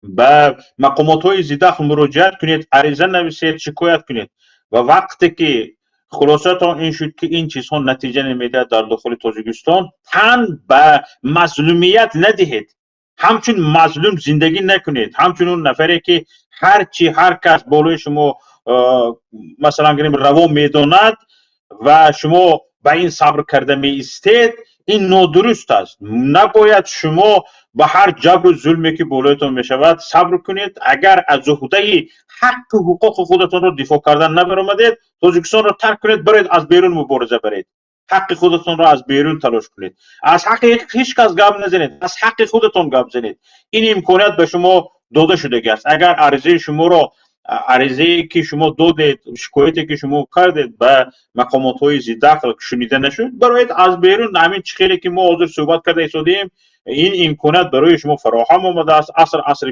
به مقامات های ذی مراجعت کنید، عریضه نویسید، شکایت کنید. و وقتی که خلاصه تا این شد که این چیزها نتیجه نمیده در داخل تاجیکستان، تن به مظلومیت ندهید، همچون مظلوم زندگی نکنید، همچون اون نفری که هر کس بالای شما مثلا گریم روا میداند و شما به این صبر کرده می استید، این نادرست است. نباید شما به هر جبر و ظلمی که بالایتان می شود صبر کنید. اگر از عهده حق و حقوق خودتان را دفاع کردن نبرآمدید، تاجیکستان را ترک کنید، برید از بیرون مبارزه برید، حق خودتان را از بیرون تلاش کنید. از حق هیچ کس گپ نزنید، از حق خودتان گپ زنید. این امکانیت به شما داده شده است. اگر عریضه شما را، عریضه‌ای که شما دادید، شکایتی که شما کردید به مقامات های ذی دخل شنیده نشد، برایت از بیرون. همین چخیلی که ما حاضر صحبت کرده ایستادیم، این امکانات برای شما فراهم آمده است. عصر